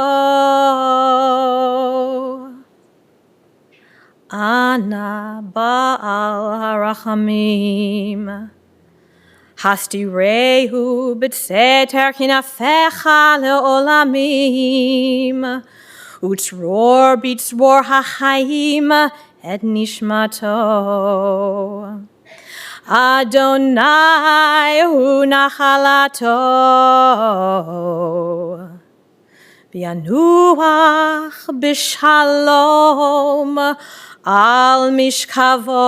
Speaker 2: Ana Baal Harachamim Hasti rehu b'tseter kinafecha le'olamim Utzror b'tzror ha'chaim et nishmato Adonai hu nachalato V'yanuach b'shalom al mishkavo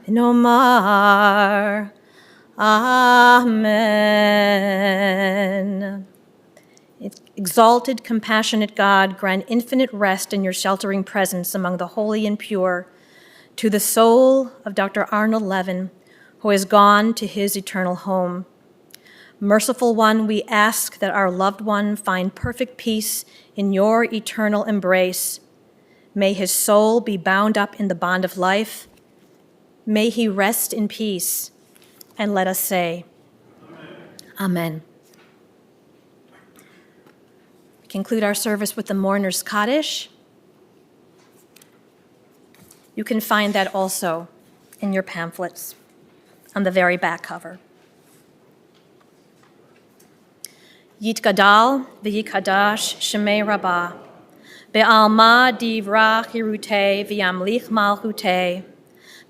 Speaker 2: Nomar, Amen. Exalted, compassionate God, grant infinite rest in your sheltering presence among the holy and pure to the soul of Dr. Arnold Levin, who has gone to his eternal home. Merciful One, we ask that our loved one find perfect peace in your eternal embrace. May his soul be bound up in the bond of life. May he rest in peace, and let us say, Amen. We conclude our service with the Mourner's Kaddish. You can find that also in your pamphlets on the very back cover. Yitgadal v'yikadash shemei rabbah, be'alma divrach hirutei v'yamlich malchutei,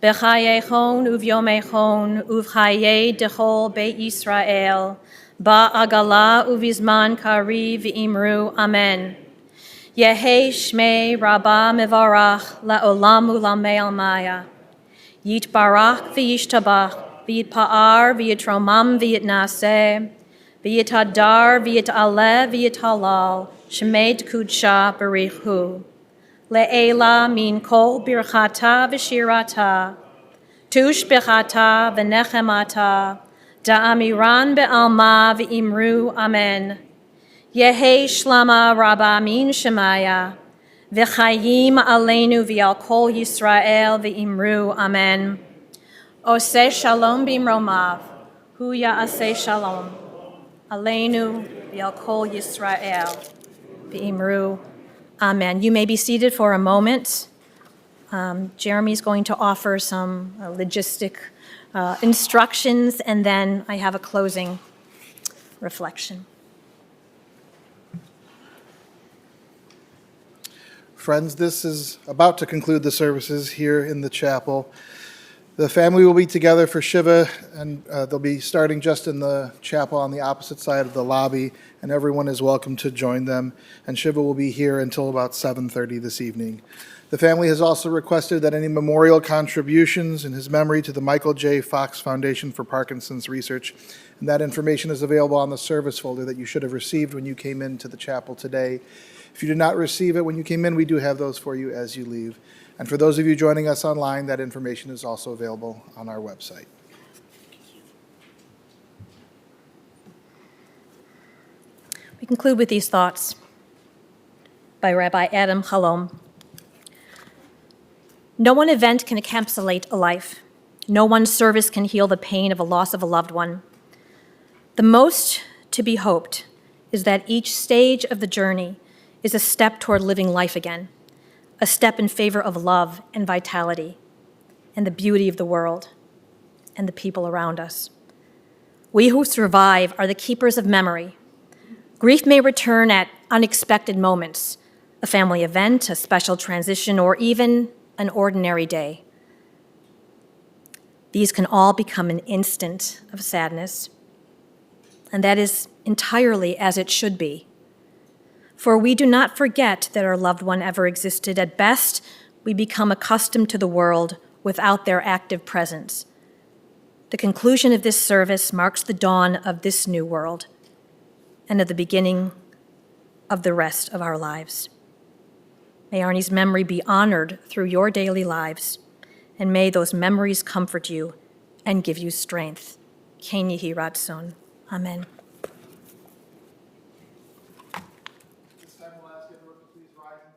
Speaker 2: B'chayechon uv'yomechon uv'chayei dechol be'Yisrael ba'agala uv'izman kari v'imru amen. Yehei shmei rabba mevarach la'olam u'lamei almaya. Yitbarach v'yishtabach, v'yitpa'ar v'yitromam v'yitnaseh, v'yitadar v'yitaleh v'yitalal, shemet kudsha barichu. Le'ela min kol birchata v'shirata, tush bechata v'nechemata, da'amiran be'alma v'imru amen. Yehe shlama rabba min shemaya, v'chayim aleinu v'al kol Yisrael v'imru amen. Oseh shalom bimromav, hu ya'aseh shalom, aleinu v'al kol Yisrael v'imru amen. You may be seated for a moment. Jeremy's going to offer some logistic instructions, and then I have a closing reflection.
Speaker 1: Friends, this is about to conclude the services here in the chapel. The family will be together for Shiva, and they'll be starting just in the chapel on the opposite side of the lobby, and everyone is welcome to join them. And Shiva will be here until about 7:30 this evening. The family has also requested that any memorial contributions in his memory to the Michael J. Fox Foundation for Parkinson's Research, and that information is available on the service folder that you should have received when you came into the chapel today. If you did not receive it when you came in, we do have those for you as you leave. And for those of you joining us online, that information is also available on our website.
Speaker 2: We conclude with these thoughts by Rabbi Adam Halom. No one event can encapsulate a life. No one service can heal the pain of a loss of a loved one. The most to be hoped is that each stage of the journey is a step toward living life again, a step in favor of love and vitality and the beauty of the world and the people around us. We who survive are the keepers of memory. Grief may return at unexpected moments, a family event, a special transition, or even an ordinary day. These can all become an instant of sadness, and that is entirely as it should be. For we do not forget that our loved one ever existed. At best, we become accustomed to the world without their active presence. The conclusion of this service marks the dawn of this new world and of the beginning of the rest of our lives. May Arnie's memory be honored through your daily lives, and may those memories comfort you and give you strength. Ken Yehi Ratzon. Amen.
Speaker 1: This time we'll ask everyone to please rise and